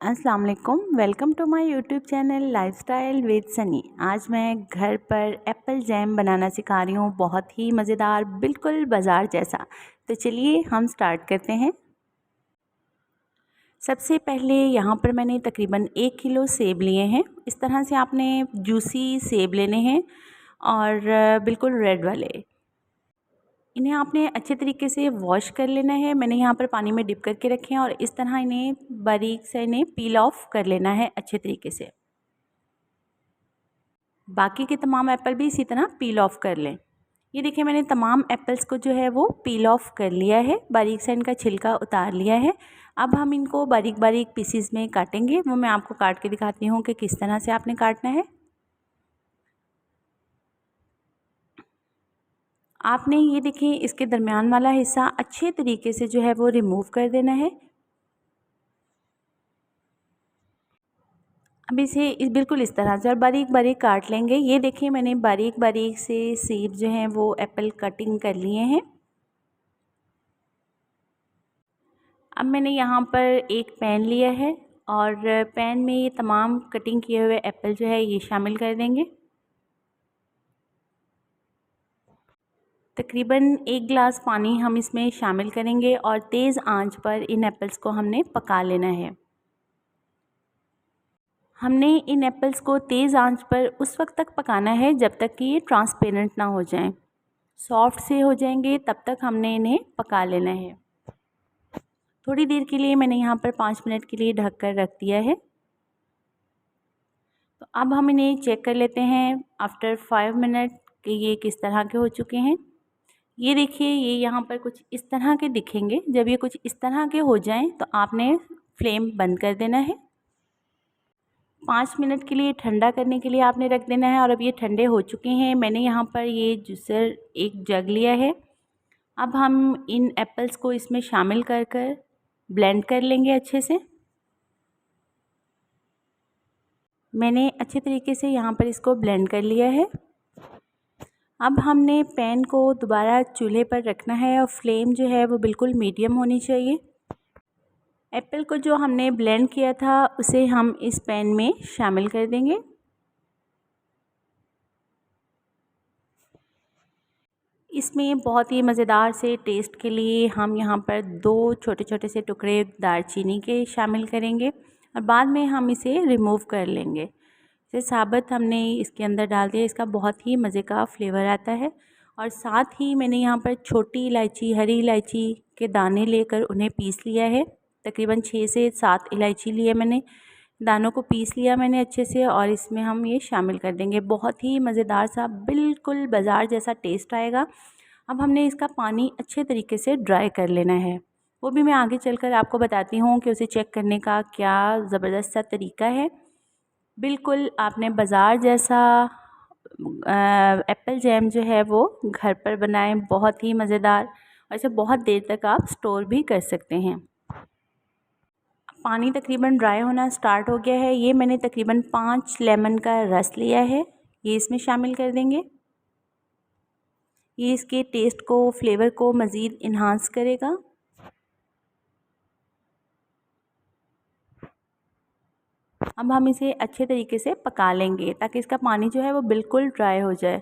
अस्सलाम वालेकुम, welcome to my YouTube channel lifestyle with Sunny. आज मैं घर पर एप्पल जैम बनाना सिखा रही हूँ, बहुत ही मज़ेदार, बिल्कुल बाज़ार जैसा। तो चलिए हम स्टार्ट करते हैं। सबसे पहले यहाँ पर मैंने तकरीबन 1 किलो सेब लिए हैं। इस तरह से आपने जूसी सेब लेने हैं और बिल्कुल रेड वाले। इन्हें आपने अच्छे तरीके से वॉश कर लेना है। मैंने यहाँ पर पानी में डिप करके रखे हैं और इस तरह इन्हें बारीक से पील ऑफ कर लेना है अच्छे तरीके से। बाकी के तमाम एप्पल भी इसी तरह पील ऑफ कर लें। ये देखिए मैंने तमाम एप्पल्स को जो है वो पील ऑफ कर लिया है, बारीक से इनका छिलका उतार लिया है। अब हम इनको बारीक बारीक पीसीज में काटेंगे। वो मैं आपको काट के दिखाती हूँ कि किस तरह से आपने काटना है। आपने ये देखिए इसके दरमियान वाला हिस्सा अच्छे तरीके से जो है वो रिमूव कर देना है। अब इसे बिल्कुल इस तरह से और बारीक बारीक काट लेंगे। ये देखिए मैंने बारीक बारीक से सेब जो हैं वो एप्पल कटिंग कर लिए हैं। अब मैंने यहाँ पर एक पैन लिया है और पैन में ये तमाम कटिंग किए हुए एप्पल जो है ये शामिल कर देंगे। तकरीबन 1 गिलास पानी हम इसमें शामिल करेंगे और तेज़ आंच पर इन एप्पल्स को हमने पका लेना है। हमने इन एप्पल्स को तेज़ आंच पर उस वक्त तक पकाना है जब तक कि ये ट्रांसपेरेंट ना हो जाएं। सॉफ्ट से हो जाएंगे तब तक हमने इन्हें पका लेना है। थोड़ी देर के लिए मैंने यहाँ पर 5 मिनट के लिए ढक कर रख दिया है। तो अब हम इन्हें चेक कर लेते हैं आफ्टर 5 मिनट कि ये किस तरह के हो चुके हैं। ये देखिए ये यहाँ पर कुछ इस तरह के दिखेंगे। जब ये कुछ इस तरह के हो जाएं तो आपने फ्लेम बंद कर देना है। 5 मिनट के लिए ठंडा करने के लिए आपने रख देना है। और अब ये ठंडे हो चुके हैं। मैंने यहाँ पर ये जूसर एक जग लिया है। अब हम इन एप्पल्स को इसमें शामिल कर कर ब्लेंड कर लेंगे अच्छे से। मैंने अच्छे तरीके से यहाँ पर इसको ब्लेंड कर लिया है। अब हमने पैन को दोबारा चूल्हे पर रखना है और फ्लेम जो है वो बिल्कुल मीडियम होनी चाहिए। एप्पल को जो हमने ब्लेंड किया था उसे हम इस पैन में शामिल कर देंगे। इसमें बहुत ही मज़ेदार से टेस्ट के लिए हम यहाँ पर 2 छोटे छोटे से टुकड़े दालचीनी के शामिल करेंगे और बाद में हम इसे रिमूव कर लेंगे। इसे साबुत हमने इसके अंदर डाल दिया। इसका बहुत ही मज़े का फ्लेवर आता है। और साथ ही मैंने यहाँ पर छोटी इलायची, हरी इलायची के दाने लेकर उन्हें पीस लिया है। तकरीबन 6 से 7 इलायची लिए मैंने, दानों को पीस लिया मैंने अच्छे से और इसमें हम ये शामिल कर देंगे। बहुत ही मज़ेदार सा, बिल्कुल बाज़ार जैसा टेस्ट आएगा। अब हमने इसका पानी अच्छे तरीके से ड्राई कर लेना है। वो भी मैं आगे चलकर आपको बताती हूँ कि उसे चेक करने का क्या ज़बरदस्त सा तरीका है। बिल्कुल आपने बाज़ार जैसा एप्पल जैम जो है वो घर पर बनाएं, बहुत ही मज़ेदार और इसे बहुत देर तक आप स्टोर भी कर सकते हैं। पानी तकरीबन ड्राई होना स्टार्ट हो गया है। ये मैंने तकरीबन 5 लेमन का रस लिया है, ये इसमें शामिल कर देंगे। ये इसके टेस्ट को, फ्लेवर को मज़ीद इन्हांस करेगा। अब हम इसे अच्छे तरीके से पका लेंगे ताकि इसका पानी जो है वो बिल्कुल ड्राई हो जाए।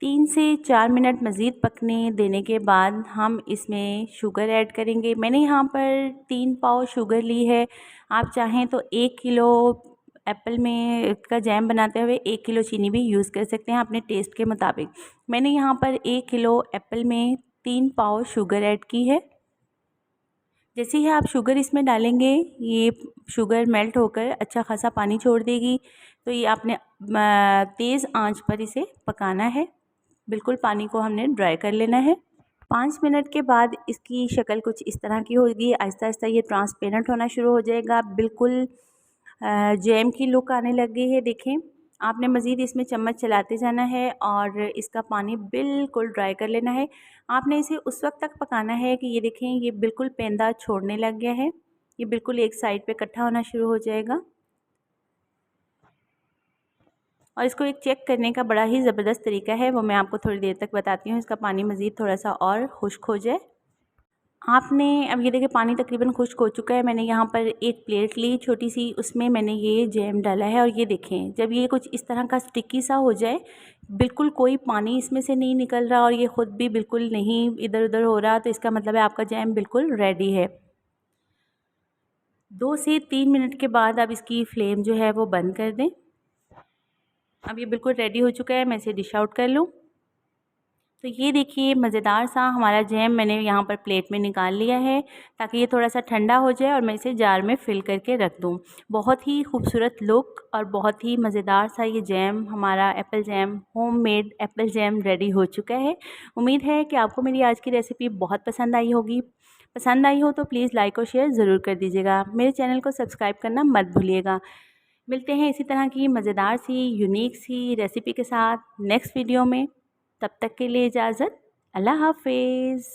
तीन से 4 मिनट मज़ीद पकने देने के बाद हम इसमें शुगर ऐड करेंगे। मैंने यहाँ पर 3 पाव शुगर ली है। आप चाहें तो 1 किलो एप्पल में का जैम बनाते हुए 1 किलो चीनी भी यूज़ कर सकते हैं अपने टेस्ट के मुताबिक। मैंने यहाँ पर 1 किलो एप्पल में 3 पाव शुगर ऐड की है। जैसे ही आप शुगर इसमें डालेंगे ये शुगर मेल्ट होकर अच्छा खासा पानी छोड़ देगी। तो ये आपने तेज़ आंच पर इसे पकाना है। बिल्कुल पानी को हमने ड्राई कर लेना है। 5 मिनट के बाद इसकी शक्ल कुछ इस तरह की होगी। आहिस्ता आहिस्ता ये ट्रांसपेरेंट होना शुरू हो जाएगा। बिल्कुल जैम की लुक आने लग गई है। देखें, आपने मज़ीद इसमें चम्मच चलाते जाना है और इसका पानी बिल्कुल ड्राई कर लेना है। आपने इसे उस वक्त तक पकाना है कि ये देखें ये बिल्कुल पेंदा छोड़ने लग गया है। ये बिल्कुल एक साइड पे इकट्ठा होना शुरू हो जाएगा। और इसको एक चेक करने का बड़ा ही ज़बरदस्त तरीका है, वो मैं आपको थोड़ी देर तक बताती हूँ। इसका पानी मज़ीद थोड़ा सा और खुश्क हो जाए। आपने अब ये देखिए पानी तकरीबन खुश्क हो चुका है। मैंने यहाँ पर एक प्लेट ली छोटी सी, उसमें मैंने ये जैम डाला है और ये देखें जब ये कुछ इस तरह का स्टिकी सा हो जाए, बिल्कुल कोई पानी इसमें से नहीं निकल रहा और ये ख़ुद भी बिल्कुल नहीं इधर उधर हो रहा, तो इसका मतलब है आपका जैम बिल्कुल रेडी है। 2 से 3 मिनट के बाद आप इसकी फ्लेम जो है वो बंद कर दें। अब ये बिल्कुल रेडी हो चुका है, मैं इसे डिश आउट कर लूँ। तो ये देखिए मज़ेदार सा हमारा जैम मैंने यहाँ पर प्लेट में निकाल लिया है, ताकि ये थोड़ा सा ठंडा हो जाए और मैं इसे जार में फ़िल करके रख दूँ। बहुत ही खूबसूरत लुक और बहुत ही मज़ेदार सा ये जैम, हमारा Apple jam, homemade Apple jam ready हो चुका है। उम्मीद है कि आपको मेरी आज की रेसिपी बहुत पसंद आई होगी। पसंद आई हो तो प्लीज़ लाइक और शेयर ज़रूर कर दीजिएगा। मेरे चैनल को सब्सक्राइब करना मत भूलिएगा। मिलते हैं इसी तरह की मज़ेदार सी यूनिक सी रेसिपी के साथ नेक्स्ट वीडियो में। तब तक के लिए इजाज़त। अल्लाह हाफ़िज़।